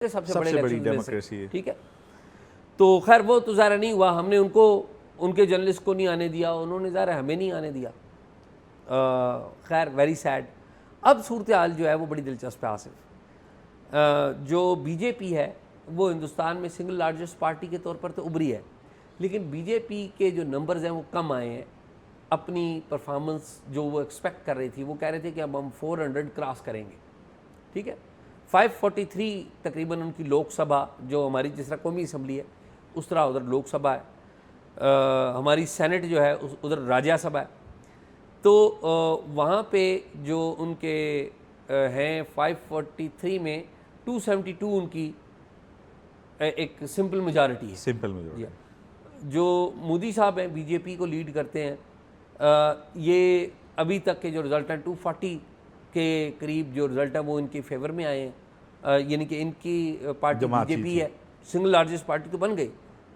सबसे बड़ी डेमोक्रेसी है। ठीक है, तो खैर वो तो ज़ाहिर नहीं हुआ, हमने उनको उनके जर्नलिस्ट को नहीं आने दिया, उन्होंने ज़ाहिर हमें नहीं आने दिया। खैर वेरी सैड। अब सूरत हाल जो है वो बड़ी दिलचस्प है आसिफ। जो बीजेपी है वो हिंदुस्तान में सिंगल लार्जेस्ट पार्टी के तौर पर तो उभरी है, लेकिन बीजेपी के जो नंबर्स हैं वो कम आए हैं। अपनी परफॉर्मेंस जो वो एक्सपेक्ट कर रही थी, वो कह रहे थे कि अब हम 400 क्रॉस करेंगे। ठीक है, 543 तकरीबन उनकी लोकसभा, जो हमारी जिस तरह कौमी असम्बली है उस तरह उधर लोकसभा है, हमारी सेनेट जो है उधर राज्यसभा है। तो वहाँ पे जो उनके हैं 543 में 272 उनकी एक सिंपल मेजॉरिटी है। Simple majority. जो मोदी साहब हैं बीजेपी को लीड करते हैं, ये अभी तक के जो रिज़ल्ट हैं 240 के करीब जो रिज़ल्ट है वो इनके फेवर में आए हैं। यानी कि इनकी पार्टी बीजेपी है, सिंगल लार्जेस्ट पार्टी तो बन गई।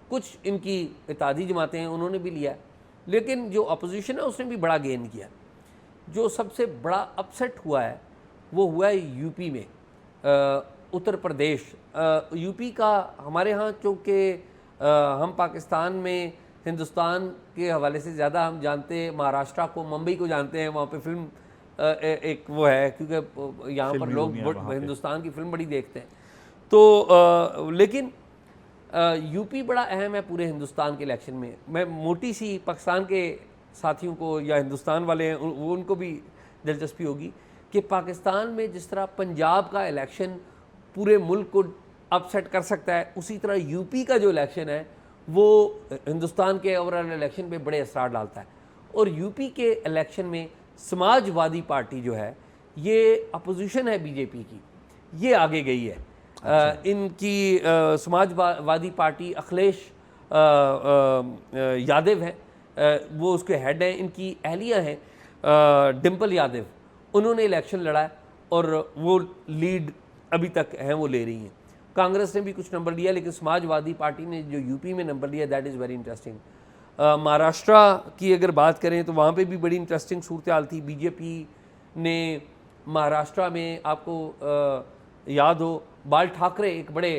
कुछ इनकी इत्तेहादी जमातें हैं उन्होंने भी लिया, लेकिन जो अपोजिशन है उसने भी बड़ा गेन किया। जो सबसे बड़ा अपसेट हुआ है वो हुआ है यूपी में, उत्तर प्रदेश। यूपी का हमारे यहाँ चूँकि हम पाकिस्तान में हिंदुस्तान के हवाले से ज़्यादा हम जानते हैं महाराष्ट्र को, मुंबई को जानते हैं, वहाँ पे फिल्म एक वो है, क्योंकि यहाँ पर लोग हिंदुस्तान की फिल्म बड़ी देखते हैं। तो लेकिन यूपी बड़ा अहम है पूरे हिंदुस्तान के इलेक्शन में। मैं मोटी सी पाकिस्तान के साथियों को या हिंदुस्तान वाले हैं वो उनको भी दिलचस्पी होगी कि पाकिस्तान में जिस तरह पंजाब का इलेक्शन पूरे मुल्क को अपसेट कर सकता है, उसी तरह यूपी का जो इलेक्शन है वो हिंदुस्तान के ओवरऑल इलेक्शन पे बड़े असरार डालता है। और यूपी के इलेक्शन में समाजवादी पार्टी जो है, ये अपोजिशन है बीजेपी की, ये आगे गई है। इनकी समाजवादी पार्टी अखिलेश यादव है, वो उसके हेड हैं। इनकी अहलिया हैं डिम्पल यादव, उन्होंने इलेक्शन लड़ा है और वो लीड अभी तक हैं वो ले रही हैं। कांग्रेस ने भी कुछ नंबर लिया, लेकिन समाजवादी पार्टी ने जो यूपी में नंबर लिया that is very interesting. Maharashtra की अगर बात करें तो वहाँ पे भी बड़ी इंटरेस्टिंग सूरत हाल थी। बीजेपी ने महाराष्ट्र में, आपको याद हो, बाल ठाकरे एक बड़े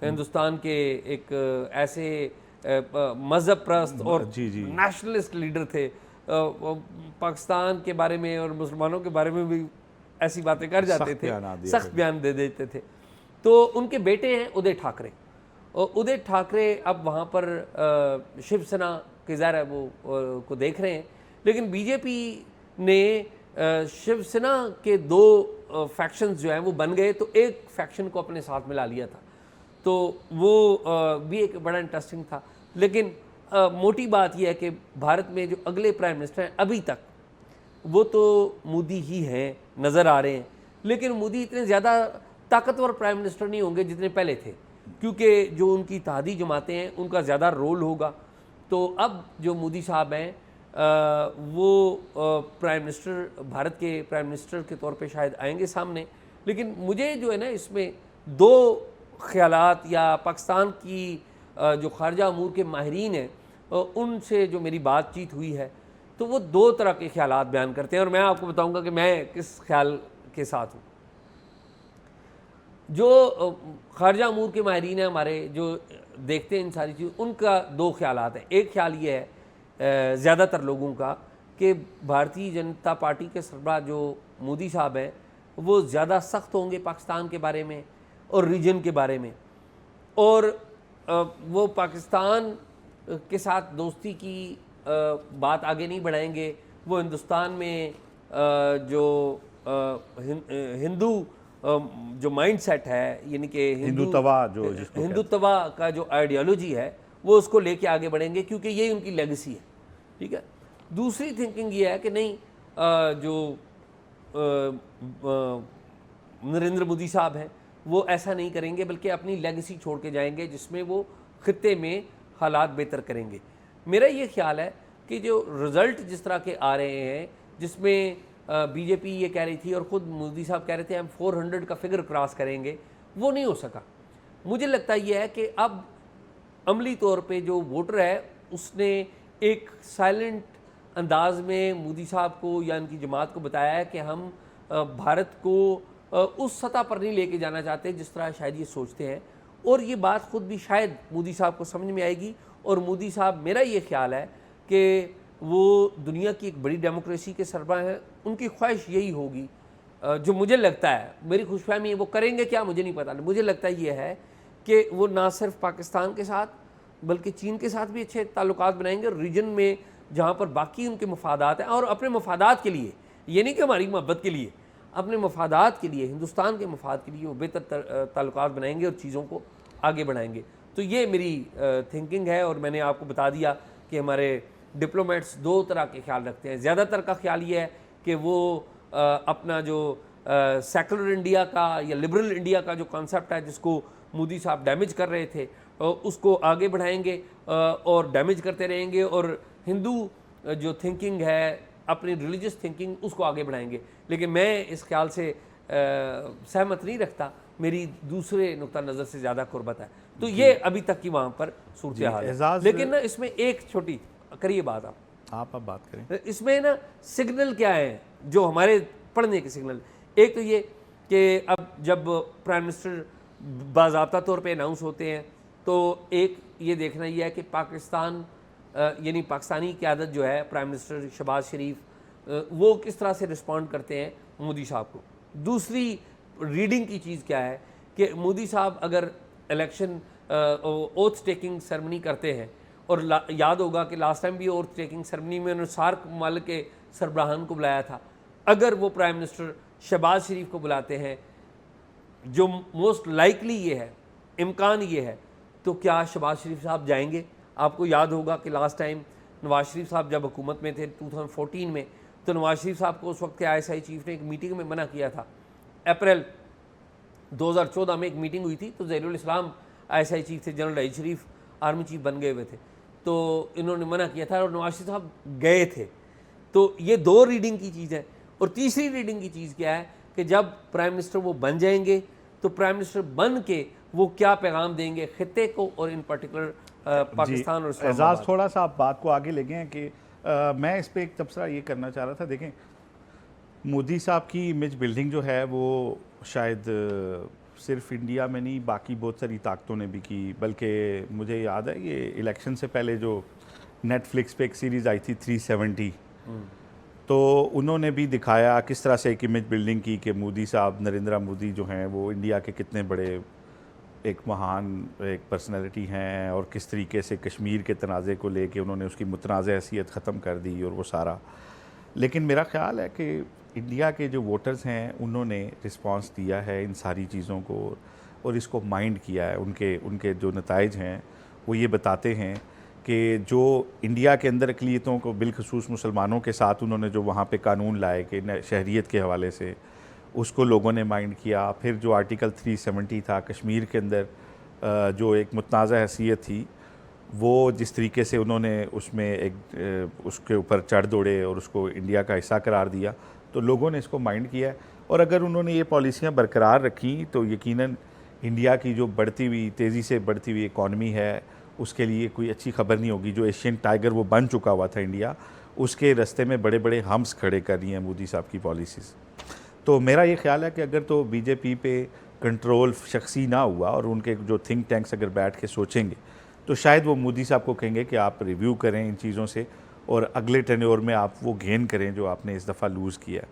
हिंदुस्तान के एक ऐसे मज़हब प्रस्त और नेशनलिस्ट लीडर थे, पाकिस्तान के बारे में और मुसलमानों के बारे में भी ऐसी बातें कर जाते थे, सख्त बयान दे देते थे। तो उनके बेटे हैं उदय ठाकरे, और उदय ठाकरे अब वहाँ पर शिवसेना के ज़ाहिर है वो को देख रहे हैं। लेकिन बीजेपी ने शिवसेना के दो फैक्शंस जो हैं वो बन गए, तो एक फैक्शन को अपने साथ मिला लिया था, तो वो भी एक बड़ा इंटरेस्टिंग था। लेकिन मोटी बात यह है कि भारत में जो अगले प्राइम मिनिस्टर हैं अभी तक वो तो मोदी ही हैं, नज़र आ रहे हैं। लेकिन मोदी इतने ज़्यादा ताकतवर प्राइम मिनिस्टर नहीं होंगे जितने पहले थे, क्योंकि जो उनकी इत्तेहादी जमातें हैं उनका ज़्यादा रोल होगा। तो अब जो मोदी साहब हैं वो प्राइम मिनिस्टर, भारत के प्राइम मिनिस्टर के तौर पे शायद आएंगे सामने। लेकिन मुझे जो है ना इसमें दो ख्यालात, या पाकिस्तान की जो खारजा अमूर के माहिरीन हैं उनसे जो मेरी बातचीत हुई है, तो वो दो तरह के ख्यालात बयान करते हैं, और मैं आपको बताऊंगा कि मैं किस ख्याल के साथ हूँ। जो खारजा अमूर के माहिरीन हैं हमारे, जो देखते हैं इन सारी चीज़, उनका दो ख्यालात हैं। एक ख्याल ये है ज़्यादातर लोगों का कि भारतीय जनता पार्टी के सरबराह जो मोदी साहब हैं वो ज़्यादा सख्त होंगे पाकिस्तान के बारे में और रीजन के बारे में, और वो पाकिस्तान के साथ दोस्ती की बात आगे नहीं बढ़ाएंगे। वो हिंदुस्तान में जो हिंदू जो माइंडसेट है, यानी कि हिंदुत्वा का जो आइडियोलॉजी है वो उसको लेके आगे बढ़ेंगे, क्योंकि यही उनकी लेगेसी है। ठीक है, दूसरी थिंकिंग ये है कि नहीं, जो नरेंद्र मोदी साहब हैं वो ऐसा नहीं करेंगे, बल्कि अपनी लेगेसी छोड़ के जाएंगे जिसमें वो खित्ते में हालात बेहतर करेंगे। मेरा ये ख्याल है कि जो रिज़ल्ट जिस तरह के आ रहे हैं, जिसमें बीजेपी ये कह रही थी और ख़ुद मोदी साहब कह रहे थे हम 400 का फिगर क्रॉस करेंगे, वो नहीं हो सका। मुझे लगता ये है कि अब अमली तौर पे जो वोटर है उसने एक साइलेंट अंदाज में मोदी साहब को या उनकी जमात को बताया है कि हम भारत को उस सतह पर नहीं लेके जाना चाहते जिस तरह शायद ये सोचते हैं। और ये बात खुद भी शायद मोदी साहब को समझ में आएगी। और मोदी साहब, मेरा ये ख्याल है कि वो दुनिया की एक बड़ी डेमोक्रेसी के सरबराह हैं, उनकी ख्वाहिश यही होगी, जो मुझे लगता है, मेरी खुशफहमी है, वो करेंगे क्या मुझे नहीं पता, मुझे लगता है ये है कि वो ना सिर्फ पाकिस्तान के साथ बल्कि चीन के साथ भी अच्छे ताल्लुकात बनाएंगे, और रीजन में जहाँ पर बाकी उनके मफादात हैं, और अपने मफादात के लिए, ये नहीं कि हमारी मोहब्बत के लिए, अपने मफादात के लिए, हिंदुस्तान के मफाद के लिए वो बेहतर ताल्लुकात बनाएंगे और चीज़ों को आगे बढ़ाएंगे। तो ये मेरी थिंकिंग है। और मैंने आपको बता दिया कि हमारे डिप्लोमेट्स दो तरह के ख्याल रखते हैं। ज़्यादातर का ख्याल ये है कि वो अपना जो सेकुलर इंडिया का या लिबरल इंडिया का जो कॉन्सेप्ट है, जिसको मोदी साहब डैमेज कर रहे थे, उसको आगे बढ़ाएंगे और डैमेज करते रहेंगे, और हिंदू जो थिंकिंग है, अपनी रिलीजियस थिंकिंग, उसको आगे बढ़ाएंगे। लेकिन मैं इस ख्याल से सहमत नहीं रखता, मेरी दूसरे नुक्ता नज़र से ज़्यादा कुर्बत है। तो ये अभी तक की वहाँ पर सूरत हाल है। लेकिन ना इसमें एक छोटी करिए बात, आप बात करें, इसमें ना सिग्नल क्या है जो हमारे पढ़ने के सिग्नल। एक तो ये कि अब जब प्राइम मिनिस्टर बाज़ाब्ता तौर पे अनाउंस होते हैं, तो एक ये देखना ये है कि पाकिस्तान यानी पाकिस्तानी क़यादत जो है, प्राइम मिनिस्टर शहबाज शरीफ, वो किस तरह से रिस्पॉन्ड करते हैं मोदी साहब को। दूसरी रीडिंग की चीज़ क्या है कि मोदी साहब अगर इलेक्शन ओथ टेकिंग सेरेमनी करते हैं, और याद होगा कि लास्ट टाइम भी ओथ टेकिंग सेरेमनी में उन्होंने सार्क ममालिक के सरबराहान को बुलाया था, अगर वो प्राइम मिनिस्टर शहबाज शरीफ को बुलाते हैं, जो मोस्ट लाइकली ये है, इम्कान ये है, तो क्या शहबाज शरीफ साहब जाएंगे? आपको याद होगा कि लास्ट टाइम नवाज शरीफ साहब जब हुकूमत में थे 2014 में, तो नवाज शरीफ साहब को उस वक्त के ISI चीफ ने एक मीटिंग में मना किया था। अप्रैल 2014 में एक मीटिंग हुई थी, तो ज़हीरुल इस्लाम ISI चीफ थे, जनरल रहीद शरीफ आर्मी चीफ बन गए हुए थे, तो इन्होंने मना किया था और नवाज शरीफ साहब गए थे। तो ये दो रीडिंग की चीज़ है। और तीसरी रीडिंग की चीज़ क्या है कि जब प्राइम मिनिस्टर वो बन जाएंगे, तो प्राइम मिनिस्टर बन के वो क्या पैगाम देंगे खित्ते को, और इन पर्टिकुलर पाकिस्तान और एजाज, थोड़ा सा आप बात को आगे ले गए हैं कि मैं इस पर एक तबसरा ये करना चाह रहा था। देखें, मोदी साहब की इमेज बिल्डिंग जो है वो शायद सिर्फ इंडिया में नहीं, बाकी बहुत सारी ताकतों ने भी की। बल्कि मुझे याद है ये इलेक्शन से पहले जो नेटफ्लिक्स पे एक सीरीज़ आई थी 370, तो उन्होंने भी दिखाया किस तरह से एक इमेज बिल्डिंग की कि मोदी साहब, नरेंद्र मोदी जो हैं वो इंडिया के कितने बड़े एक महान एक पर्सनैलिटी हैं, और किस तरीके से कश्मीर के तनाज़े को लेके उन्होंने उसकी मुतनाज़ हैसियत ख़त्म कर दी और वो सारा। लेकिन मेरा ख़्याल है कि इंडिया के जो वोटर्स हैं उन्होंने रिस्पांस दिया है इन सारी चीज़ों को, और इसको माइंड किया है। उनके जो नताइज हैं वो ये बताते हैं कि जो इंडिया के अंदर अक़लियतों को, बिलखसूस मुसलमानों के साथ उन्होंने जो वहाँ पे कानून लाए कि शहरियत के हवाले से, उसको लोगों ने माइंड किया। फिर जो आर्टिकल 370 था कश्मीर के अंदर, जो एक मुतनाज़ हैसियत थी, वो जिस तरीके से उन्होंने उसमें एक उसके ऊपर चढ़ दौड़े और उसको इंडिया का हिस्सा करार दिया, तो लोगों ने इसको माइंड किया। और अगर उन्होंने ये पॉलिसियाँ बरकरार रखी तो यकीनन इंडिया की जो बढ़ती हुई, तेज़ी से बढ़ती हुई इकॉनमी है, उसके लिए कोई अच्छी खबर नहीं होगी। जो एशियन टाइगर वो बन चुका हुआ था इंडिया, उसके रास्ते में बड़े बड़े हम्स खड़े कर रही हैं मोदी साहब की पॉलिसीज़। तो मेरा ये ख्याल है कि अगर तो बीजेपी पे कंट्रोल शख्सी ना हुआ और उनके जो थिंक टैंक्स अगर बैठ के सोचेंगे, तो शायद वो मोदी साहब को कहेंगे कि आप रिव्यू करें इन चीज़ों से, और अगले टेन्योर में आप वो गेन करें जो आपने इस दफ़ा लूज़ किया।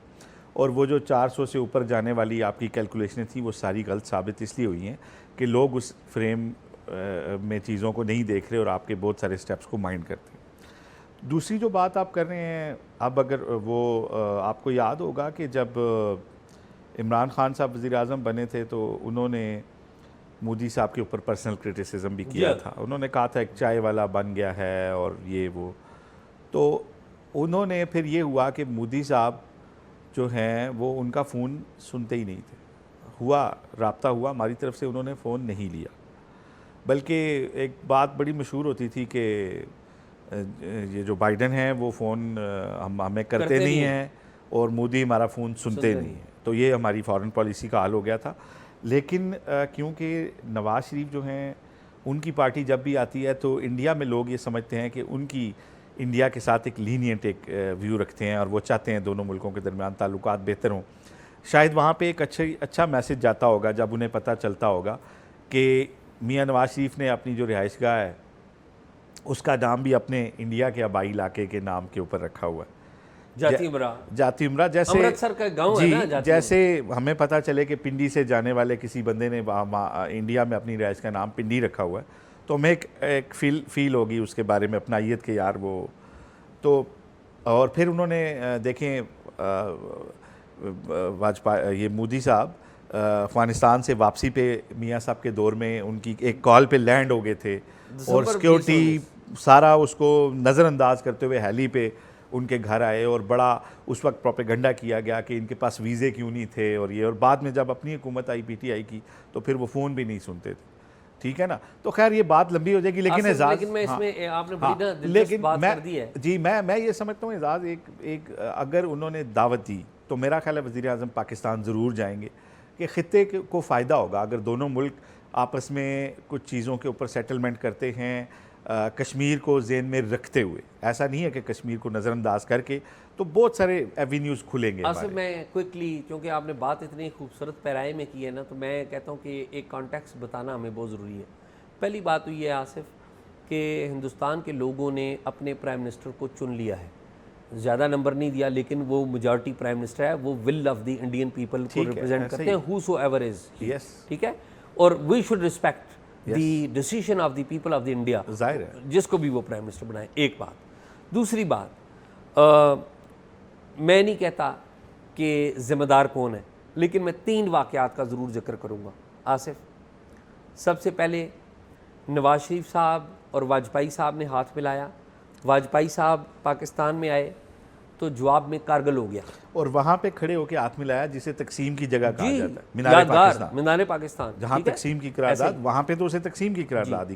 और वो जो 400 से ऊपर जाने वाली आपकी कैलकुलेशनें थी, वो सारी गलत साबित इसलिए हुई हैं कि लोग उस फ्रेम में चीज़ों को नहीं देख रहे और आपके बहुत सारे स्टेप्स को माइंड करते हैं। दूसरी जो बात आप कर रहे हैं, अब अगर वो आपको याद होगा कि जब इमरान खान साहब वज़ीर-ए-आज़म बने थे तो उन्होंने मोदी साहब के ऊपर पर्सनल क्रिटिसिज्म भी किया था। उन्होंने कहा था एक चाय वाला बन गया है और ये वो। तो उन्होंने फिर ये हुआ कि मोदी साहब जो हैं वो उनका फ़ोन सुनते ही नहीं थे। रब्ता हुआ, हमारी तरफ से उन्होंने फ़ोन नहीं लिया। बल्कि एक बात बड़ी मशहूर होती थी कि ये जो बाइडन हैं वो फ़ोन हमें करते नहीं हैं और मोदी हमारा फ़ोन सुनते नहीं हैं। तो ये हमारी फ़ॉरेन पॉलिसी का हाल हो गया था। लेकिन क्योंकि नवाज़ शरीफ जो हैं, उनकी पार्टी जब भी आती है तो इंडिया में लोग ये समझते हैं कि उनकी इंडिया के साथ एक लीनियंट एक व्यू रखते हैं और वो चाहते हैं दोनों मुल्कों के दरमियान ताल्लुकात बेहतर हों। शायद वहाँ पे एक अच्छा मैसेज जाता होगा जब उन्हें पता चलता होगा कि मियाँ नवाज शरीफ ने अपनी जो रिहाइशगाह है उसका नाम भी अपने इंडिया के आबाई इलाके के नाम के ऊपर रखा हुआ है, जाती उमरा। जाती उमरा। जैसे अमृतसर का गांव है ना जी, जाती जैसे हमें पता चले कि पिंडी से जाने वाले किसी बंदे ने इंडिया में अपनी रिहाइश का नाम पिंडी रखा हुआ है, तो हमें एक फील होगी उसके बारे में अपनाइयत के यार वो तो। और फिर उन्होंने देखें वाजपेयी ये मोदी साहब अफ़गानिस्तान से वापसी पे मियाँ साहब के दौर में उनकी एक कॉल पे लैंड हो गए थे और सिक्योरिटी सारा उसको नज़रअंदाज करते हुए हेली पे उनके घर आए और बड़ा उस वक्त प्रोपेगेंडा किया गया कि इनके पास वीज़े क्यों नहीं थे और ये। और बाद में जब अपनी हुकूमत आई पीटीआई की तो फिर वो फ़ोन भी नहीं सुनते थे, ठीक है ना। तो खैर ये बात लंबी हो जाएगी, लेकिन एजाज, लेकिन मैं इसमें आपने बड़ी ना दिलचस्प लेकिन बात मैं कर दी है जी मैं ये समझता हूँ एजाज एक अगर उन्होंने दावत दी तो मेरा ख्याल है वज़ीर आज़म पाकिस्तान ज़रूर जाएंगे कि ख़ित्ते को फ़ायदा होगा अगर दोनों मुल्क आपस में कुछ चीज़ों के ऊपर सेटलमेंट करते हैं, कश्मीर को ज़हन में रखते हुए। ऐसा नहीं है कि कश्मीर को नज़रअंदाज करके, तो बहुत सारे एवेन्यूज़ खुलेंगे। आसिफ मैं क्विकली, क्योंकि आपने बात इतनी खूबसूरत पैराए में की है ना, तो मैं कहता हूँ कि एक कॉन्टेक्स्ट बताना हमें बहुत ज़रूरी है। पहली बात हुई है आसिफ कि हिंदुस्तान के लोगों ने अपने प्राइम मिनिस्टर को चुन लिया है, ज़्यादा नंबर नहीं दिया लेकिन वो मेजॉरिटी प्राइम मिनिस्टर है, वो will of the Indian people को रिप्रेजेंट करते हैं, हु सो एवर इज़, ठीक है। और we should respect the decision of the people of the India, जाहिर है, जिसको भी वो प्राइम मिनिस्टर बनाए। एक बात। दूसरी बात, मैं नहीं कहता कि ज़िम्मेदार कौन है, लेकिन मैं 3 वाक़यात का ज़रूर जिक्र करूँगा आसिफ। सबसे पहले नवाज शरीफ साहब और वाजपेयी साहब ने हाथ मिलाया, वाजपेयी साहब पाकिस्तान में आए तो जवाब में कारगिल हो गया और वहाँ पे खड़े होकर हाथ मिलाया जिसे तकसीम की जगह कहा जी, जाता है, मीनार पाकिस्तान, मीनार पाकिस्तान, जहाँ तकसीम की करारदाद, वहाँ पे तो उसे तकसीम की करारदाद ही